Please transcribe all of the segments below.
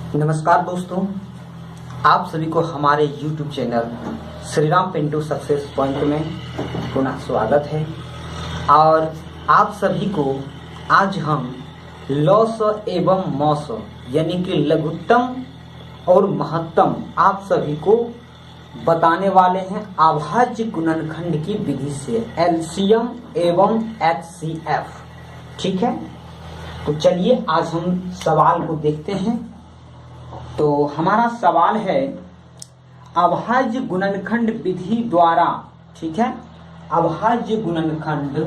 नमस्कार दोस्तों, आप सभी को हमारे YouTube channel Shri Ram Pintu success point में पुनः स्वागत है। और आप सभी को आज हम लॉस एवं मॉस यानी कि लघुत्तम और महत्तम आप सभी को बताने वाले हैं अभाज्य गुणनखंड की विधि से एलसीएम एवं एचसीएफ। ठीक है, तो चलिए आज हम सवाल को देखते हैं। तो हमारा सवाल है अभाज्य गुणनखंड विधि द्वारा, ठीक है, अभाज्य गुणनखंड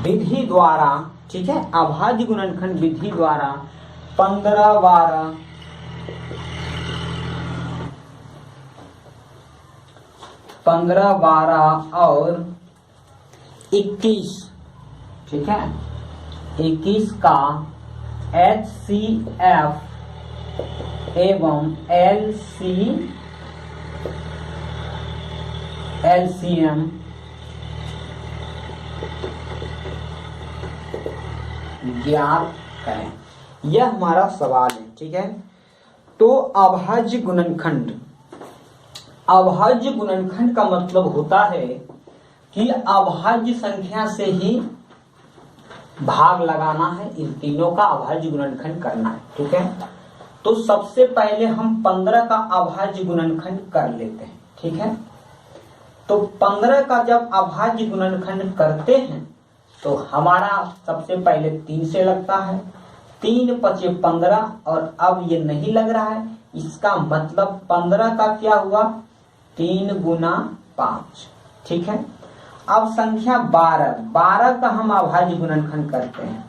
विधि द्वारा, ठीक है, अभाज्य गुणनखंड विधि द्वारा 15, 12 और 21, ठीक है, 21 का HCF एवं LCM ज्ञात करें। यह हमारा सवाल है। ठीक है, तो अभाज्य गुणनखंड का मतलब होता है कि अभाज्य संख्या से ही भाग लगाना है, इन तीनों का अभाज्य गुणनखंड करना है। ठीक है, तो सबसे पहले हम 15 का अभाज्य गुणनखंड कर लेते हैं। ठीक है, तो 15 का जब अभाज्य गुणनखंड करते हैं तो हमारा सबसे पहले 3 से लगता है, 3 पचे 15, और अब ये नहीं लग रहा है, इसका मतलब 15 का क्या हुआ, 3 गुना 5। ठीक है, अब संख्या 12 का हम अभाज्य गुणनखंड करते हैं।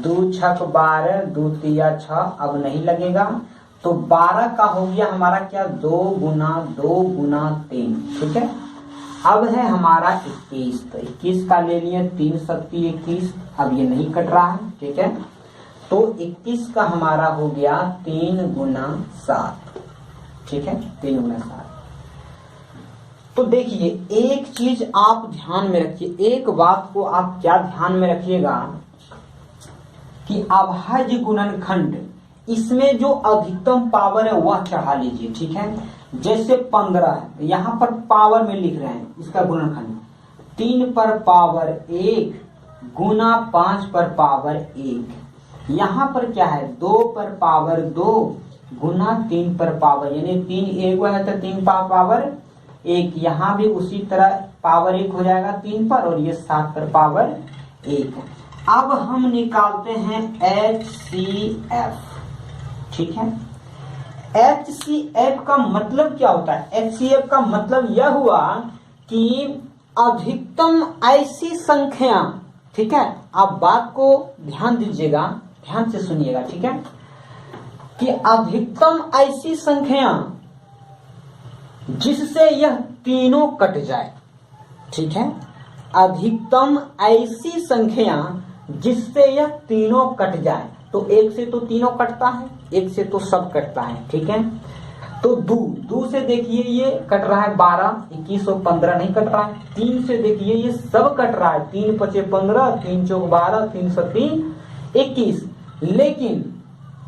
2 छक 12, 2 तिया 6, अब नहीं लगेगा, तो 12 का हो गया हमारा क्या, 2 गुना 3। ठीक है, अब है हमारा 21, तो 21 का ले लिए 3 सत्ती 21, अब ये नहीं कट रहा है। ठीक है, तो 21 का हमारा हो गया 3 गुना 7। ठीक है, 3 गुना 7। तो देखिए एक चीज आप ध्यान में रखिए, एक बात को आप क्या ध्यान में रखिएगा कि अभाज्य गुणनखंड, इसमें जो अधिकतम पावर है वह चढ़ा लीजिए। ठीक है, जैसे 15 है, यहाँ पर पावर में लिख रहे हैं इसका गुणनखंड 3 पर पावर 1 गुना 5 पर पावर 1। यहाँ पर क्या है, 2 पर पावर 2 गुना 3 पर पावर, यानी 3 एक है तो 3 पर पावर 1। यहाँ भी उसी तरह पावर 1 हो जाएगा 3 पर, और ये 7 पर पावर 1। अब हम निकालते हैं HCF। ठीक है, HCF का मतलब क्या होता है, HCF का मतलब यह हुआ कि अधिकतम ऐसी संख्या, ठीक है, आप बात को ध्यान दीजिएगा, ध्यान से सुनिएगा। ठीक है, कि अधिकतम ऐसी संख्या जिससे यह तीनों कट जाए। ठीक है, अधिकतम ऐसी संख्या जिससे यह तीनों कट जाए, तो 1 से तो तीनों कटता है, 1 से तो सब कटता है। ठीक है, तो 2 से देखिए ये कट रहा है 12, 21 और 15 नहीं कट रहा है। 3 से देखिए ये सब कट रहा है, 3 पचे 15, 3 चौक 12, 3 सत्ती 21, लेकिन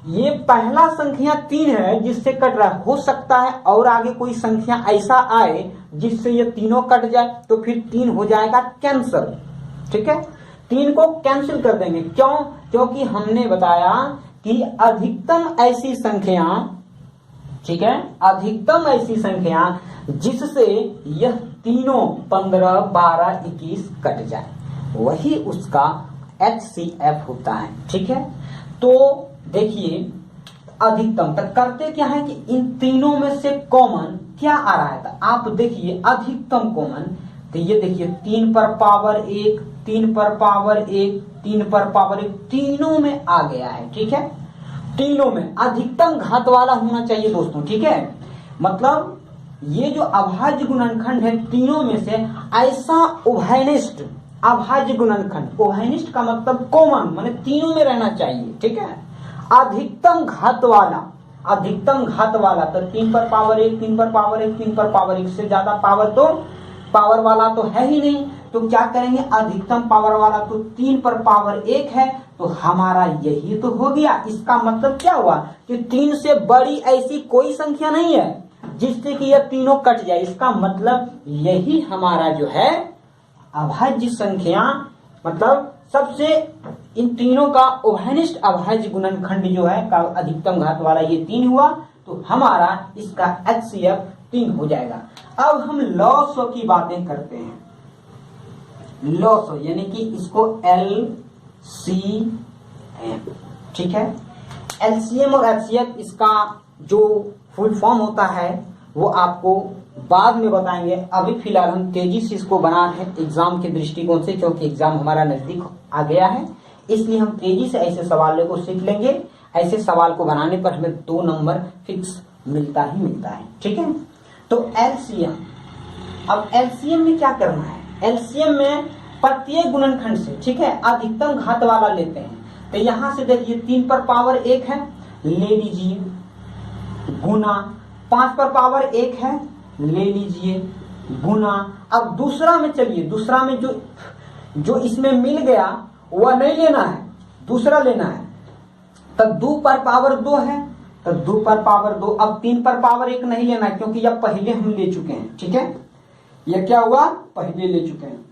ये पहला संख्या 3 है जिससे कट रहा है। हो सकता है और आगे कोई संख्या ऐसा आए जिससे ये तीनों कट जाए, तो फिर 3 हो जाएगा कैंसिल। ठीक है, 3 को कैंसिल कर देंगे। क्यों? क्योंकि हमने बताया कि अधिकतम ऐसी संख्या, ठीक है, अधिकतम ऐसी संख्या जिससे यह तीनों 15, 12, 21 कट जाए, वही उसका HCF होता है। ठीक है, तो देखिए अधिकतम तक करते क्या है कि इन तीनों में से कॉमन क्या आ रहा है, आप देखिए अधिकतम कॉमन, तो ये देखिए 3 पर पावर 1, 3 पर पावर 1, 3 पर पावर 1, तीनों में आ गया है। ठीक है, तीनों में अधिकतम घात वाला होना चाहिए दोस्तों। ठीक है, मतलब ये जो अभाज्य गुणनखंड है तीनों में से ऐसा उभयनिष्ठ अभाज्य गुणनखंड, उभयनिष्ठ का मतलब कॉमन, माने तीनों में रहना चाहिए। ठीक है, अधिकतम घात वाला तो 3 पर पावर 1, 3 पर पावर 1, 3 पर पावर 1 से ज्यादा पावर तो पावर वाला तो है ही नहीं, तो क्या करेंगे, अधिकतम पावर वाला तो 3 पर पावर 1 है, तो हमारा यही तो हो गया। इसका मतलब क्या हुआ कि 3 से बड़ी ऐसी कोई संख्या नहीं है जिससे कि यह तीनों कट जाए। इसका मतलब यही हमारा जो है अभाज्य संख्या, मतलब सबसे इन तीनों का उभयनिष्ठ अभाज्य गुणनखंड जो है का अधिकतम घात वाला ये 3 हुआ, तो हमारा इसका HCF 3 हो जाएगा। अब हम लॉसो की बातें करते हैं। लॉसो यानी कि इसको LCM, ठीक है। LCM और HCF इसका जो फुल फॉर्म होता है वो आपको बाद में बताएंगे। अभी फिलहाल हम तेजी से इसको बना रहे हैं एग्जाम के दृष्टिकोण से, क्योंकि एग्जाम हमारा नजदीक आ गया है, इसलिए हम तेजी से ऐसे सवालों को सीख लेंगे। ऐसे सवाल को बनाने पर हमें 2 नंबर फिक्स मिलता ही मिलता है, ठीक है। तो LCM, अब LCM में क्या करना है, LCM में प्रत्येक गुणनखंड से, ठीक है, अधिकतम घात वाला लेते हैं। तो यहां से देखिए 3 पर पावर 1 है, ले लीजिए, गुना 5 पर पावर 1 है, ले लीजिए, गुना। अब दूसरा में चलिए, दूसरा में जो इसमें मिल गया वह नहीं लेना है, दूसरा लेना है। तब 2 पर पावर 2 है, तो 2 पर पावर 2। अब 3 पर पावर 1 नहीं लेना है, क्योंकि यह पहले हम ले चुके हैं, ठीक है। यह क्या हुआ, पहले ले चुके हैं,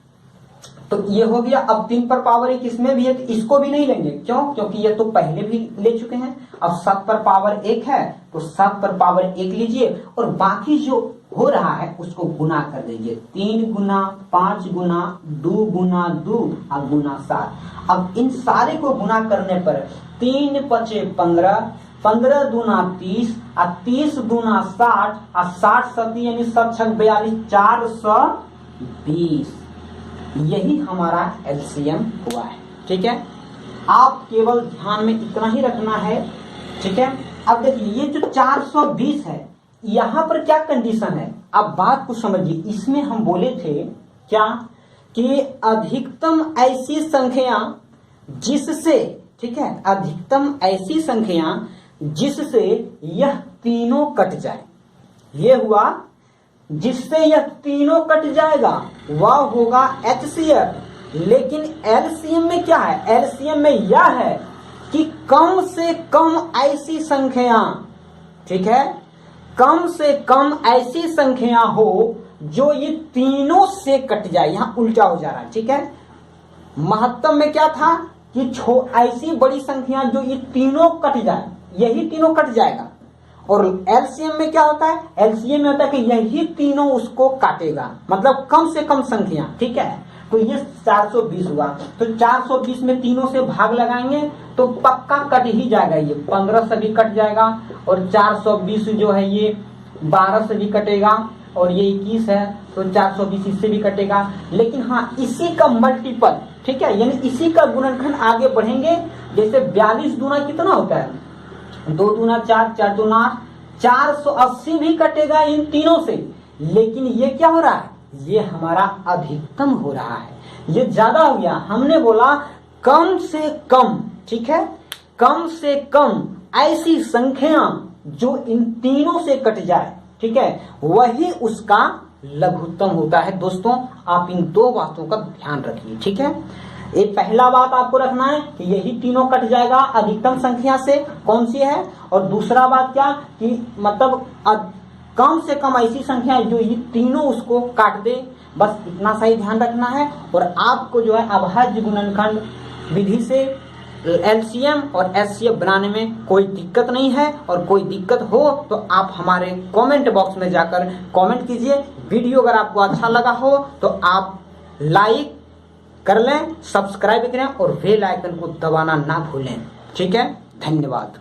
तो ये हो गया। अब 3 पर पावर 1 इसमें भी है, तो इसको भी नहीं लेंगे, क्यों, क्योंकि ये तो पहले भी ले चुके हैं। अब 7 पर पावर 1 है, तो 7 पर पावर 1 लीजिए, और बाकी जो हो रहा है उसको गुना कर दीजिए। 3 गुना 5 गुना 2 गुना 2 और गुना 7। अब इन सारे को गुना करने पर 3 पचे 15, 15 दूना 30 और 30 दूना 60 और 60 सती यानी 7 छक 42, 420। यही हमारा LCM हुआ है, ठीक है। आप केवल ध्यान में इतना ही रखना है, ठीक है। अब देखिए ये जो 420 है, यहां पर क्या कंडीशन है, अब बात को समझिए। इसमें हम बोले थे क्या कि अधिकतम ऐसी संख्या जिससे, ठीक है, अधिकतम ऐसी संख्या जिससे यह तीनों कट जाए, ये हुआ जिससे यह तीनों कट जाएगा, वह होगा HCF। लेकिन LCM में क्या है, LCM में यह है कि कम से कम ऐसी संख्या, ठीक है, कम से कम ऐसी संख्या हो जो ये तीनों से कट जाए। यहां उल्टा हो जा रहा है, ठीक है। महत्तम में क्या था कि ऐसी बड़ी संख्या जो ये तीनों कट जाए, यही तीनों कट जाएगा। और LCM में क्या होता है, LCM में होता है कि यही तीनों उसको काटेगा, मतलब कम से कम संख्या, ठीक है। तो ये 420 हुआ, तो 420 में तीनों से भाग लगाएंगे तो पक्का कट ही जाएगा। ये 15 से भी कट जाएगा, और 420 जो है ये 12 से भी कटेगा, और ये 21 है तो 420 इससे भी कटेगा। लेकिन हाँ, इसी का मल्टीपल, ठीक है, यानी इसी का गुणनखंड आगे बढ़ेंगे। जैसे 42 दूना कितना होता है, 2 दूना 4, 4 दूना 480 भी कटेगा इन तीनों से। लेकिन ये क्या हो रहा है, ये हमारा अधिकतम हो रहा है, ये ज्यादा हो गया। हमने बोला कम से कम, ठीक है, कम से कम ऐसी संख्या जो इन तीनों से कट जाए, ठीक है, वही उसका लघुत्तम होता है। दोस्तों आप इन 2 बातों का ध्यान रखिए, ठीक है। ये पहला बात आपको रखना है कि यही तीनों कट जाएगा अधिकतम संख्या से, कौन सी है। और दूसरा बात क्या कि मतलब कम से कम ऐसी संख्या जो ये तीनों उसको काट दे, बस इतना सा ही ध्यान रखना है। और आपको जो है अभाज्य गुणनखंड विधि से LCM और HCF बनाने में कोई दिक्कत नहीं है। और कोई दिक्कत हो तो आप हमारे कमेंट बॉक्स में जाकर कमेंट कीजिए। वीडियो अगर आपको अच्छा लगा हो तो आप लाइक कर लें, सब्सक्राइब करें और बेल आइकन को दबाना ना भूलें, ठीक है। धन्यवाद।